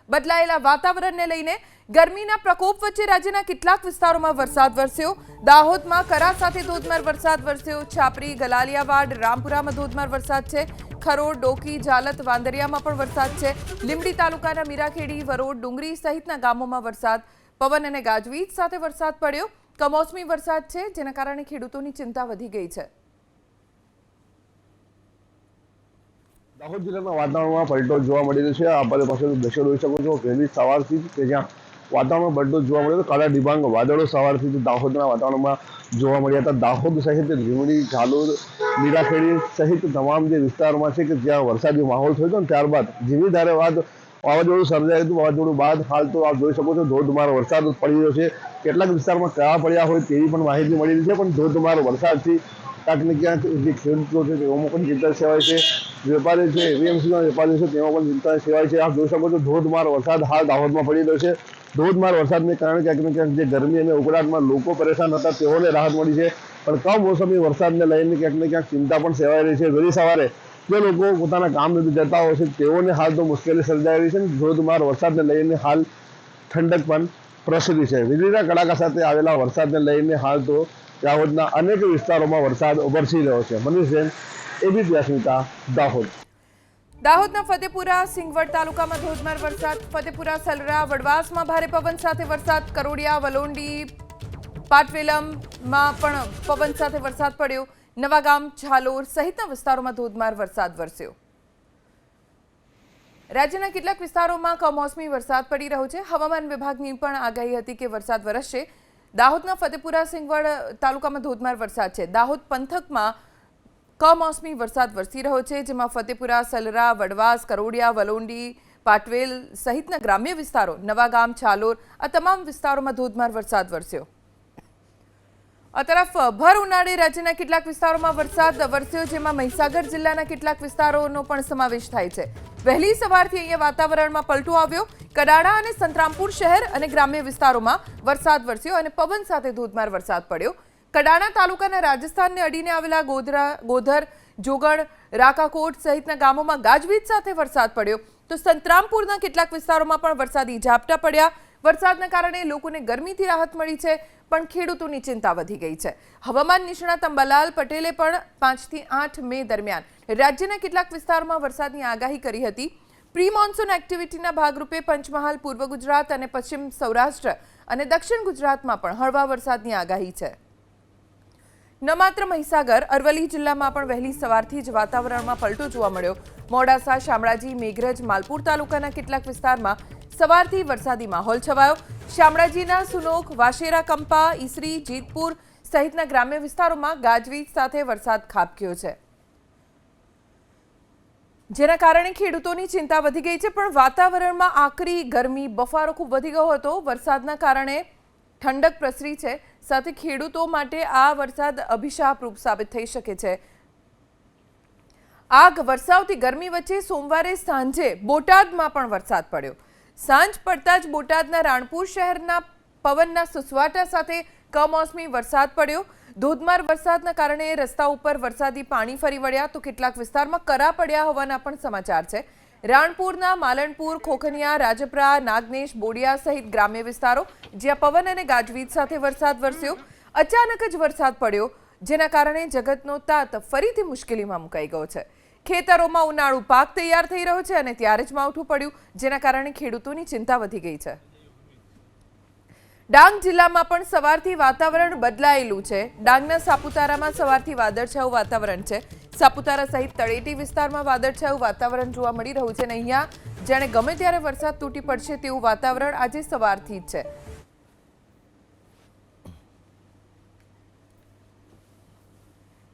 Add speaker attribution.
Speaker 1: બદલાયેલા વાતાવરણને લઈને ગરમીના પ્રકોપ વચ્ચે રાજ્યના કેટલાક વિસ્તારોમાં વરસાદ વરસ્યો। દાહોદમાં કરા સાથે ધોધમાર વરસાદ વરસ્યો। છાપરી, ગલાલિયાવાડ, રામપુરામાં ધોધમાર વરસાદ છે। ખરોડ, ડોકી, જાલત, વાંદરિયામાં પણ વરસાદ છે। લીંબડી તાલુકાના મીરાખેડી, વરોડ, ડુંગરી સહિતના ગામોમાં વરસાદ, પવન અને ગાજવીજ સાથે વરસાદ પડ્યો। કમોસમી વરસાદ છે, જેના કારણે ખેડૂતોની ચિંતા વધી ગઈ છે।
Speaker 2: દાહોદ જિલ્લાના વાતાવરણમાં પલટો જોવા મળી રહ્યો છે। આપણે પાસે દ્રશ્યો જોઈ શકો છો વહેલી સવારથી જ કે જ્યાં વાતાવરણમાં પલટો જોવા મળ્યો હતો। કાળા ડિબાંગ વાદળો સવારથી જ દાહોદના વાતાવરણમાં જોવા મળ્યા હતા। દાહોદ સહિત લીંબડી, ઝાલોદ, મીરાખેડી સહિત તમામ જે વિસ્તારોમાં છે કે જ્યાં વરસાદી માહોલ થયો હતો, ત્યારબાદ ધીમી ધારે વાવાઝોડું સર્જાયું હતું। વાવાઝોડું બાદ હાલ તો આપ જોઈ શકો છો ધોધમાર વરસાદ પડી રહ્યો છે। કેટલાક વિસ્તારમાં કયા પડ્યા હોય તેવી પણ માહિતી મળી રહી છે, પણ ધોધમાર વરસાદથી ક્યાંક ને ક્યાંક જે ખેડૂતો છે તેઓમાં પણ ચિંતા સેવાય છે। વેપારી છે, એપીએમસીના વેપારી છે, તેમાં પણ ચિંતા સેવાય છે। આપ જોઈ શકો છો ધોધમાર વરસાદ હાલ દાહોદમાં પડી રહ્યો છે। ધોધમાર વરસાદને કારણે ક્યાંક ને ક્યાંક જે ગરમી અને ઉકળાટમાં લોકો પરેશાન હતા તેઓને રાહત મળી છે, પણ કમોસમી વરસાદને લઈને ક્યાંક ને ક્યાંક ચિંતા પણ સેવાઈ રહી છે। વહેલી સવારે જે લોકો પોતાના કામ નથી જતા હોય છે તેઓને હાલ તો મુશ્કેલી સર્જાઈ રહી છે। ધોધમાર વરસાદને લઈને હાલ ઠંડક પણ પ્રસરી છે। વીજળીના કડાકા સાથે આવેલા વરસાદને લઈને હાલ તો દાહોદના અનેક વિસ્તારોમાં વરસાદ વરસી રહ્યો છે। મનીષ જૈન, એબીપી અસ્મિતા, દાહોદ।
Speaker 1: દાહોદના ફતેપુરા, સિંગવડ તાલુકામાં ધોધમાર વરસાદ, ફતેપુરા, સલરા, વડવાસમાં ભારે પવન સાથે વરસાદ, કરોડિયા, વલોંડી, પાટવેલમમાં પણ પવન સાથે વરસાદ પડ્યો। નવાગામ, ઝાલોર સહિતના વિસ્તારોમાં ધોધમાર વરસાદ વરસ્યો। રાજ્યના કેટલાક વિસ્તારોમાં કમોસમી વરસાદ પડી રહ્યો છે। હવામાન વિભાગની પણ આગાહી હતી કે વરસાદ વરસશે। દાહોદના ફતેપુરા, સિંગવડ તાલુકામાં ધોધમાર વરસાદ છે। દાહોદ પંથકમાં કમોસમી વરસાદ વરસી રહ્યો છે, જેમાં ફતેપુરા, સલરા, વડવાસ, કરોડિયા, વલોંડી, પાટવેલ સહિતના ગ્રામ્ય વિસ્તારો, નવાગામ, ઝાલોર આ તમામ વિસ્તારોમાં ધોધમાર વરસાદ વરસ્યો। આ તરફ ભર ઉનાળે રાજ્યના કેટલાક વિસ્તારોમાં વરસાદ વરસ્યો, જેમાં મહીસાગર જિલ્લાના કેટલાક વિસ્તારોનો પણ સમાવેશ થાય છે। વહેલી સવારથી અહીંયા વાતાવરણમાં પલટો આવ્યો। કડાણા અને સંતરામપુર શહેર અને ગ્રામ્ય વિસ્તારોમાં વરસાદ વરસ્યો અને પવન સાથે ધોધમાર વરસાદ પડ્યો। કડાણા તાલુકાના રાજસ્થાનને અડીને આવેલા ગોધર, જોગણ, રાકાકોટ સહિતના ગામોમાં ગાજવીજ સાથે વરસાદ પડ્યો, તો સંતરામપુરના કેટલાક વિસ્તારોમાં પણ વરસાદી ઝાપટા પડ્યા। વરસાદના કારણે લોકોને ગરમીથી રાહત મળી છે, પણ ખેડૂતોની ચિંતા વધી ગઈ છે। હવામાન નિષ્ણાત અંબાલાલ પટેલે પણ 5 થી 8 મે દરમિયાન રાજ્યના કેટલાક વિસ્તારોમાં વરસાદની આગાહી કરી હતી। પ્રી મોન્સૂન એક્ટિવિટીના ભાગરૂપે પંચમહાલ, પૂર્વ ગુજરાત અને પશ્ચિમ સૌરાષ્ટ્ર અને દક્ષિણ ગુજરાતમાં પણ હળવા વરસાદની આગાહી છે। ન માત્ર મહીસાગર, અરવલ્લી જિલ્લામાં પણ વહેલી સવારથી જ વાતાવરણમાં પલટો જોવા મળ્યો। મોડાસા, શામળાજી, મેઘરજ, માલપુર તાલુકાના કેટલાક વિસ્તારમાં સવારથી વરસાદી માહોલ છવાયો। શામળાજીના સુનોક, વાશેરા, કંપા, ઈસરી, જીતપુર સહિતના ગ્રામ્ય વિસ્તારોમાં ગાજવીજ સાથે વરસાદ ખાબક્યો છે, જેના કારણે ખેડૂતોની ચિંતા વધી ગઈ છે। પણ વાતાવરણમાં આકરી ગરમી, બફારો ખૂબ વધી ગયો હતો। વરસાદના કારણે ઠંડક પ્રસરી છે, સાથે ખેડૂતો માટે આ વરસાદ અભિશાપરૂપ સાબિત થઈ શકે છે। આગ વરસાવતી ગરમી વચ્ચે સોમવારે સાંજે બોટાદમાં પણ વરસાદ પડ્યો। સાંજ પડતા જ બોટાદના રાણપુર શહેરના પવનના સુસવાટા સાથે કમોસમી વરસાદ પડ્યો। ધોધમાર વરસાદના કારણે રસ્તા ઉપર વરસાદી પાણી ફરી વળ્યા, તો કેટલાક વિસ્તારમાં કરા પડ્યા હોવાના પણ સમાચાર છે। રાણપુરના માલણપુર, ખોખનિયા, રાજપરા, નાગનેશ, બોડિયા સહિત ગ્રામ્ય વિસ્તારો, જ્યાં પવન અને ગાજવીજ સાથે વરસાદ વરસ્યો। અચાનક જ વરસાદ પડ્યો, જેના કારણે જગતનો તાત ફરીથી મુશ્કેલીમાં મુકાઈ ગયો છે। ખેતરોમાં ઉનાળુ પાક તૈયાર થઈ રહ્યો છે અને ત્યારે જ માવઠું પડ્યું, જેના કારણે ખેડૂતોની ચિંતા વધી ગઈ છે। ડાંગ જિલ્લામાં પણ સવારથી વાતાવરણ બદલાયેલું છે। ડાંગના સાપુતારામાં સવારથી વાદળછાયું વાતાવરણ છે। સાપુતારા સહિત તળેટી વિસ્તારમાં વાદળછાયું વાતાવરણ જોવા મળી રહ્યું છે અને અહીંયા જાણે ગમે ત્યારે વરસાદ તૂટી પડશે તેવું વાતાવરણ આજે સવારથી જ છે।